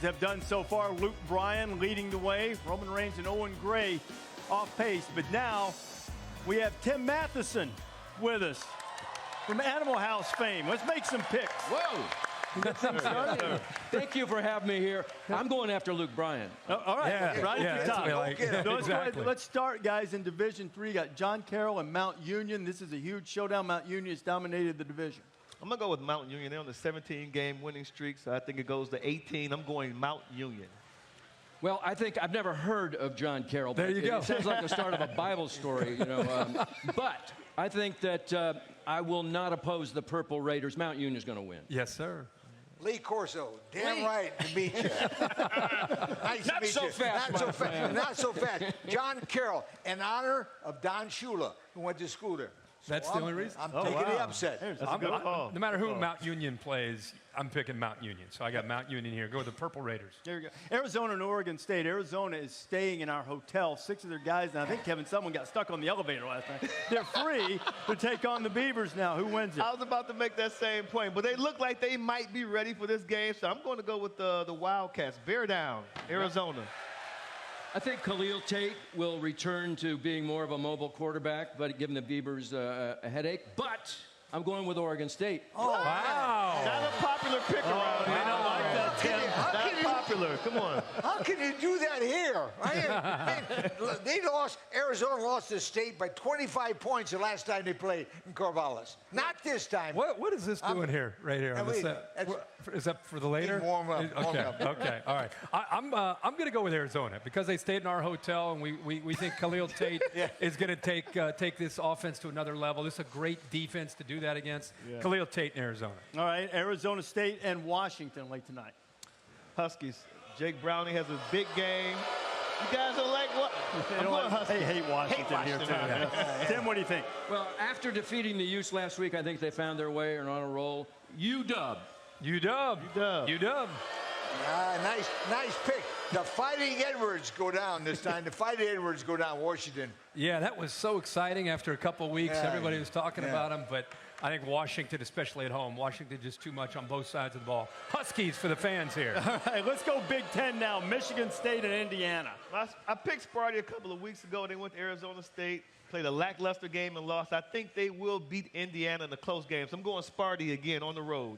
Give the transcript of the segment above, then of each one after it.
Have done so far. Luke Bryan leading the way. Roman Reigns and Owen Gray off pace. But now we have Tim Matheson with us from Animal House fame. Let's make some picks. Whoa. Thank you for having me here. I'm going after Luke Bryan. All right, yeah, right at the top. So exactly. let's start, guys, in Division 3. Got John Carroll and Mount Union. This is a huge showdown. Mount Union has dominated the division. I'm going to go with Mount Union. They're on the 17-game winning streak, so I think it goes to 18. I'm going Mount Union. Well, I think I've never heard of John Carroll. There you go. It sounds like the start of a Bible story, you know. But I think that I will not oppose the Purple Raiders. Mount Union is going to win. Yes, sir. Lee Corso, damn right to meet you. Nice Not to meet so you. fast, Not so my fast. friend. Not so fast. John Carroll, in honor of Don Shula, who went to school there. So That's the only reason? I'm taking the upset. No matter who Mount Union plays, I'm picking Mount Union. So I got Mount Union here. Go with the Purple Raiders. There you go. Arizona and Oregon State. Arizona is staying in our hotel. 6 of their guys, and I think, Kevin, someone got stuck on the elevator last night. They're free to take on the Beavers now. Who wins it? I was about to make that same point, but they look like they might be ready for this game, so I'm going to go with the Wildcats. Bear down, Arizona. I think Khalil Tate will return to being more of a mobile quarterback, but giving the Beavers a headache. But I'm going with Oregon State. Oh, wow. Not a popular pick around here. I don't like that, Tim. Not popular. Come on. How can you do that here? They lost. Arizona lost to State by 25 points the last time they played in Corvallis. Not this time. What is this doing here, right here on the set? Is that for the later? Warm up. Okay, okay, all right. I'm going to go with Arizona because they stayed in our hotel, and we think Khalil Tate is going to take this offense to another level. This is a great defense to do that against. Khalil Tate in Arizona. All right, Arizona State and Washington late tonight. Huskies. Jake Browning has a big game. You guys don't like what? They hate Washington here, too. Tim, what do you think? Well, after defeating the Utes last week, I think they found their way and are on a roll. UW. Nice pick. The Fighting Edwards go down this time. The Fighting Edwards go down, Washington. Yeah, that was so exciting after a couple of weeks. Everybody was talking about them, but I think Washington, especially at home, Washington just too much on both sides of the ball. Huskies for the fans here. All right, let's go Big Ten now. Michigan State and Indiana. I picked Sparty a couple of weeks ago. They went to Arizona State, played a lackluster game and lost. I think they will beat Indiana in a close game. So I'm going Sparty again on the road.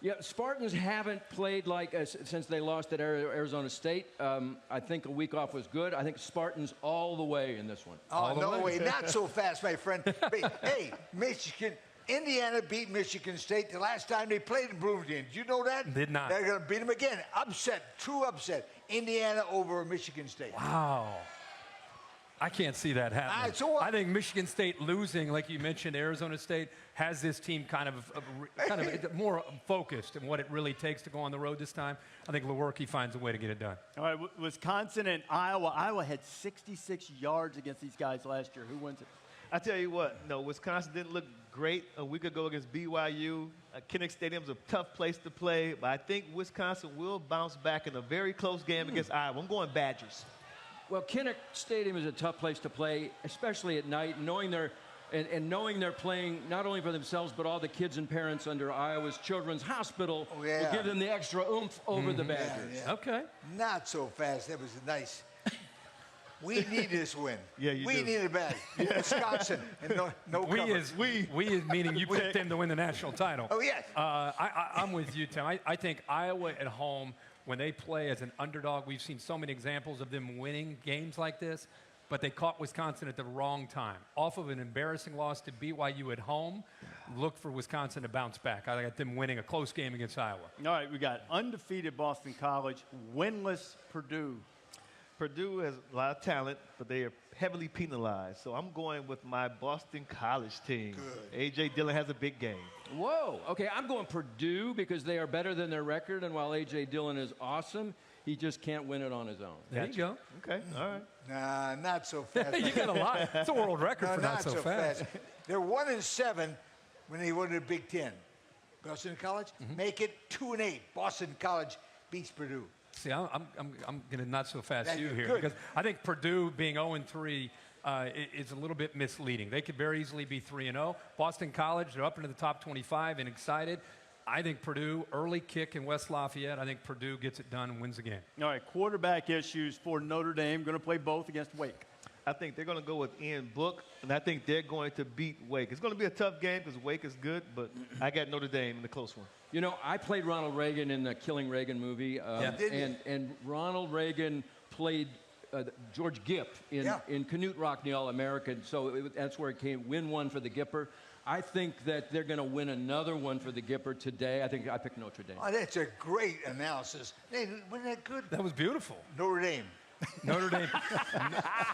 Yeah, Spartans haven't played like since they lost at Arizona State. I think a week off was good. I think Spartans all the way in this one. Oh, no way. Not so fast, my friend. Hey, Indiana beat Michigan State the last time they played in Bloomington. Did you know that? Did not. They're going to beat them again. Upset, true upset. Indiana over Michigan State. Wow. I can't see that happening. I think Michigan State losing, like you mentioned, Arizona State has this team kind of more focused in what it really takes to go on the road this time. I think Lewerke finds a way to get it done. All right, Wisconsin and Iowa. Iowa had 66 yards against these guys last year. Who wins it? I tell you what, no, Wisconsin didn't look great a week ago against BYU. Kinnick Stadium's a tough place to play, but I think Wisconsin will bounce back in a very close game against Iowa. I'm going Badgers. Well, Kinnick Stadium is a tough place to play, especially at night, knowing they're playing not only for themselves, but all the kids and parents under Iowa's Children's Hospital will give them the extra oomph over the Badgers. Okay. Not so fast. That was nice. We need this win. Yeah, you we do. need it bad. Wisconsin. And no we cover. is meaning you picked them to win the national title. Oh, yes. I'm with you, Tim. I think Iowa at home, when they play as an underdog, we've seen so many examples of them winning games like this, but they caught Wisconsin at the wrong time. Off of an embarrassing loss to BYU at home, look for Wisconsin to bounce back. I got them winning a close game against Iowa. All right, we got undefeated Boston College, winless Purdue. Purdue has a lot of talent, but they are heavily penalized. So I'm going with my Boston College team. Good. A.J. Dillon has a big game. Whoa. Okay, I'm going Purdue because they are better than their record, and while A.J. Dillon is awesome, he just can't win it on his own. There you go. Okay, all right. Nah, not so fast. You got a lot. It's a world record for not so fast. They're 1-7 when they won the Big Ten. Boston College, make it 2-8. Boston College beats Purdue. See, I'm going to not so fast you here good. because I think Purdue being 0-3 is a little bit misleading. They could very easily be 3-0. Boston College, they're up into the top 25 and excited. I think Purdue, early kick in West Lafayette. I think Purdue gets it done and wins the game. All right, quarterback issues for Notre Dame. Going to play both against Wake. I think they're going to go with Ian Book, and I think they're going to beat Wake. It's going to be a tough game because Wake is good, but I got Notre Dame in the close one. You know, I played Ronald Reagan in the Killing Reagan movie, and Ronald Reagan played George Gipp in Canute Rock, the All-American, so that's where it came, win one for the Gipper. I think that they're going to win another one for the Gipper today. I think I picked Notre Dame. Oh, that's a great analysis. Hey, wasn't that good? That was beautiful. Notre Dame. Notre Dame.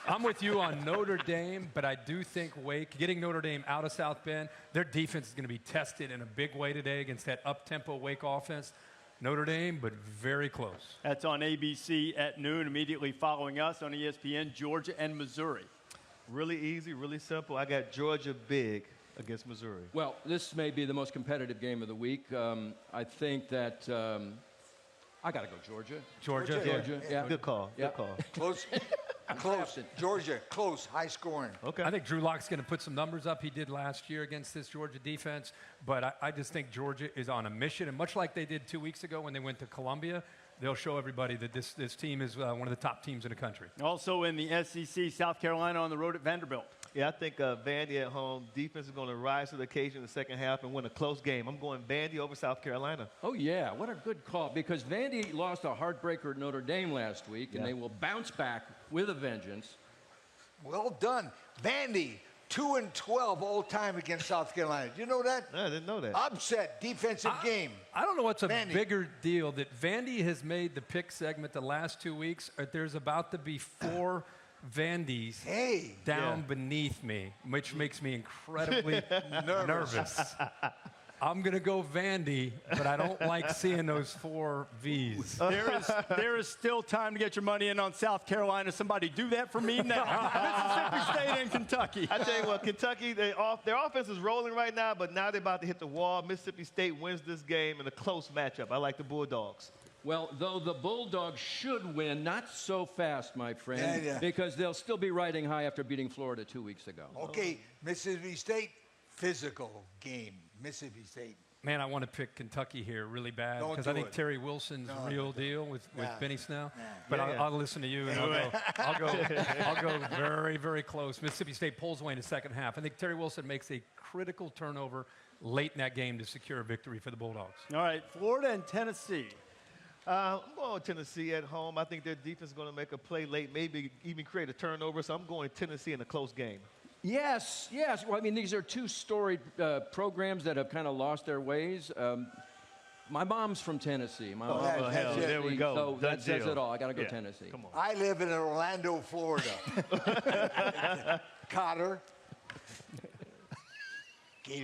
I'm with you on Notre Dame, but I do think Wake, getting Notre Dame out of South Bend, their defense is going to be tested in a big way today against that up-tempo Wake offense. Notre Dame, but very close. That's on ABC at noon, immediately following us on ESPN, Georgia and Missouri. Really easy, really simple. I got Georgia big against Missouri. Well, this may be the most competitive game of the week. I think that I got to go Georgia. Georgia. Yeah. Good call. Yeah. Good call. Close. Close. Georgia, close, high scoring. Okay. I think Drew Lock's going to put some numbers up. He did last year against this Georgia defense. But I just think Georgia is on a mission. And much like they did 2 weeks ago when they went to Columbia, they'll show everybody that this team is one of the top teams in the country. Also in the SEC, South Carolina on the road at Vanderbilt. Yeah, I think Vandy at home, defense is going to rise to the occasion in the second half and win a close game. I'm going Vandy over South Carolina. Oh, yeah, what a good call. Because Vandy lost a heartbreaker at Notre Dame last week, and they will bounce back with a vengeance. Well done. Vandy, 2-12 all time against South Carolina. Did you know that? No, I didn't know that. Upset defensive game. I don't know what's a Vandy. bigger deal, that Vandy has made the pick segment the last 2 weeks, or there's about to be 4 Vandys down beneath me, which makes me incredibly nervous. I'm going to go Vandy, but I don't like seeing those 4 Vs. There is still time to get your money in on South Carolina. Somebody do that for me now. Mississippi State and Kentucky. I tell you what, Kentucky, their offense is rolling right now, but now they're about to hit the wall. Mississippi State wins this game in a close matchup. I like the Bulldogs. Well, though the Bulldogs should win, not so fast, my friend, because they'll still be riding high after beating Florida 2 weeks ago. Okay, Mississippi State, physical game. Mississippi State. Man, I want to pick Kentucky here really bad because I think Terry Wilson's real deal with Benny Snell. But I'll listen to you, and I'll go very, very close. Mississippi State pulls away in the second half. I think Terry Wilson makes a critical turnover late in that game to secure a victory for the Bulldogs. All right, Florida and Tennessee. I'm going with Tennessee at home. I think their defense is going to make a play late, maybe even create a turnover. So I'm going Tennessee in a close game. Yes. Well, I mean, these are 2 storied programs that have kind of lost their ways. My mom's from Tennessee. There we go. So that says it all. I got to go Tennessee. Come on. I live in Orlando, Florida. Cotter.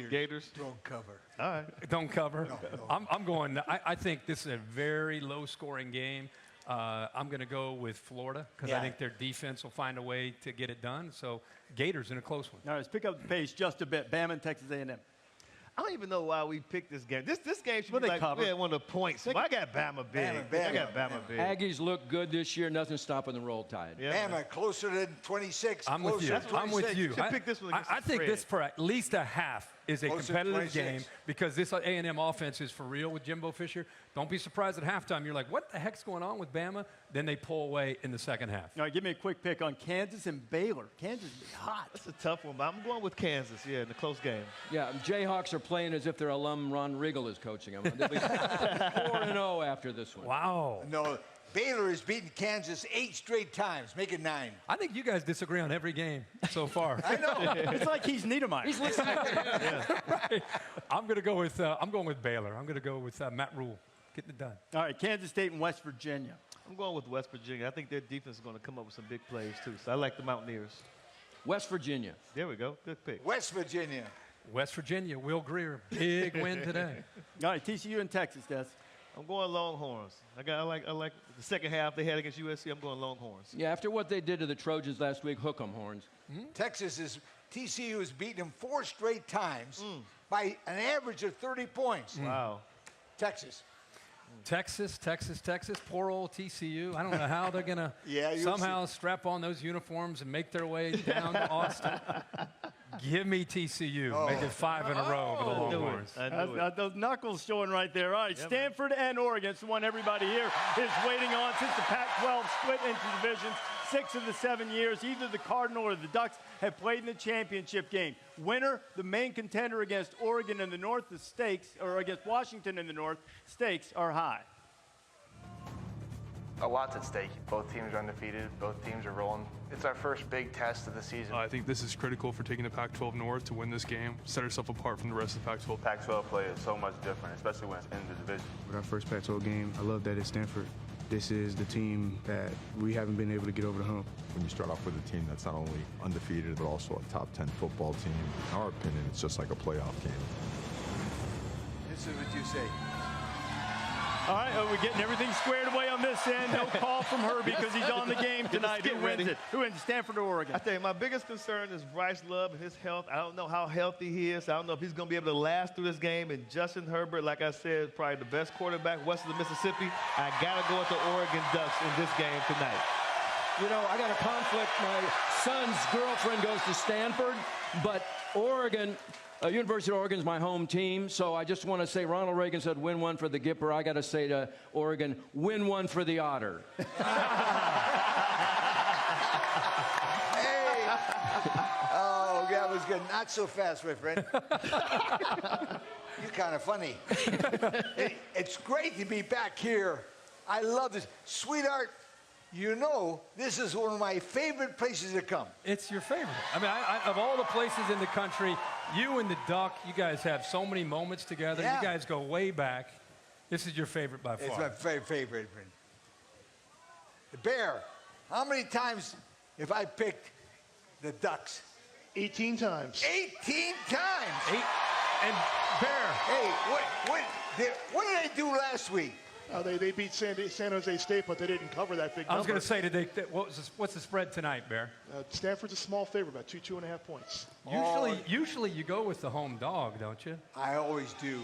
Gators. Don't cover. All right. Don't cover. No. I'm going. I think this is a very low-scoring game. I'm going to go with Florida because I think their defense will find a way to get it done. So Gators in a close one. All right, let's pick up the pace just a bit. Bama and Texas A&M. I don't even know why we picked this game. This game should be they like cover. one of the points. But I got Bama big. I got Bama big. Aggies look good this year. Nothing stopping the roll tide. Yeah. Bama, closer than 26. I'm with you. I'm with you. Should pick this one against I think the this for at least a half is a Closer competitive 26. game because this A&M offense is for real with Jimbo Fisher. Don't be surprised at halftime. You're like, what the heck's going on with Bama? Then they pull away in the second half. All right, give me a quick pick on Kansas and Baylor. Kansas is hot. That's a tough one, but I'm going with Kansas, in the close game. Yeah, Jayhawks are playing as if their alum Ron Riggle is coaching them. They'll be 4-0 after this one. Wow. No, Baylor has beaten Kansas 8 straight times. Make it 9. I think you guys disagree on every game so far. I know. It's like he's Niedermeyer. He's listening. Right. I'm going with Baylor. I'm going to go with Matt Rule. Getting it done. All right, Kansas State and West Virginia. I'm going with West Virginia. I think their defense is going to come up with some big plays, too. So I like the Mountaineers. West Virginia. There we go. Good pick. West Virginia. West Virginia, Will Greer. Big win today. All right, TCU and Texas, Des. I'm going Longhorns. I like the second half they had against USC. I'm going Longhorns. Yeah, after what they did to the Trojans last week, hook 'em, Horns. TCU has beaten them 4 straight times by an average of 30 points. Wow. Texas. Texas. Poor old TCU. I don't know how they're going to Yeah, you'll somehow strap on those uniforms and make their way down to Austin. Give me TCU. Make it 5 in a row for the Longhorns. Those knuckles showing right there. All right, Stanford and Oregon. It's the one everybody here is waiting on since the Pac-12 split into divisions. 6 of the 7 years, either the Cardinal or the Ducks have played in the championship game. Winner, the main contender against Oregon in the North, the stakes, or against Washington in the North, stakes are high. A lot's at stake. Both teams are undefeated. Both teams are rolling. It's our first big test of the season. I think this is critical for taking the Pac-12 North to win this game, set ourselves apart from the rest of the Pac-12. Pac-12 play is so much different, especially when it's in the division. With our first Pac-12 game, I love that it's Stanford. This is the team that we haven't been able to get over the hump. When you start off with a team that's not only undefeated, but also a top 10 football team, in our opinion, it's just like a playoff game. This is what you say. All right, we're getting everything squared away on this end. No call from her because he's on the game tonight. Who wins it? Who wins, Stanford or Oregon? I tell you, my biggest concern is Bryce Love and his health. I don't know how healthy he is. I don't know if he's going to be able to last through this game. And Justin Herbert, like I said, is probably the best quarterback west of the Mississippi. I got to go with the Oregon Ducks in this game tonight. You know, I got a conflict. My son's girlfriend goes to Stanford, but Oregon, University of Oregon is my home team, so I just want to say Ronald Reagan said win one for the Gipper. I got to say to Oregon, win one for the Otter. Hey. Oh, that was good. Not so fast, my friend. You're kind of funny. It's great to be back here. I love this. Sweetheart, you know, this is one of my favorite places to come. It's your favorite. I mean, of all the places in the country, you and the Duck, you guys have so many moments together. Yeah. You guys go way back. This is your favorite by far. It's my favorite. The Bear, how many times have I picked the Ducks? 18 times. 18 times! And Bear. Hey, what did they do last week? They beat San Jose State, but they didn't cover that big number. I was going to say, what's the spread tonight, Bear? Stanford's a small favorite, about 2.5 points. Usually you go with the home dog, don't you? I always do.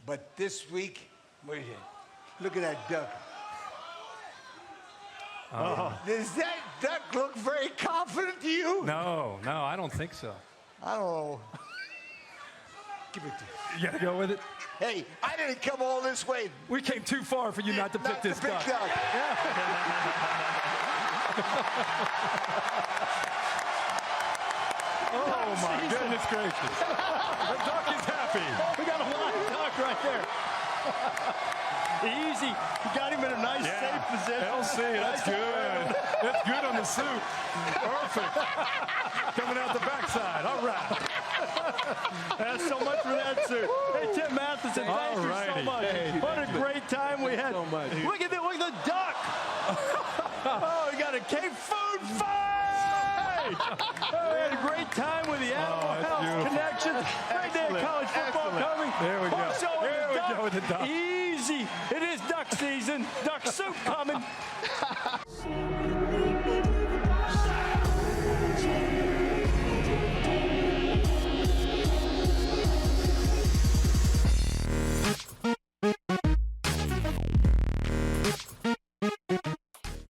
But this week, look at that duck. Does that duck look very confident to you? No, I don't think so. I don't know. Give it to me. You got to go with it? Hey, I didn't come all this way. We came too far for you not to pick this duck. Oh, my goodness gracious. The duck is happy. We got a live duck right there. Easy. You got him in a nice, safe position. LC, that's good. That's good on the suit. Perfect. Coming out the backside. All right. That's so much for that suit. Hey, Tim Matheson, thank you so much. Hey, what a great time we had. So much. Look at the duck. Oh, we got a Cape food fight. Oh, we had a great time with the Animal Health Connection. Great day of college football coming. There we go. There we go with the duck. Easy. It is duck season. Duck soup coming.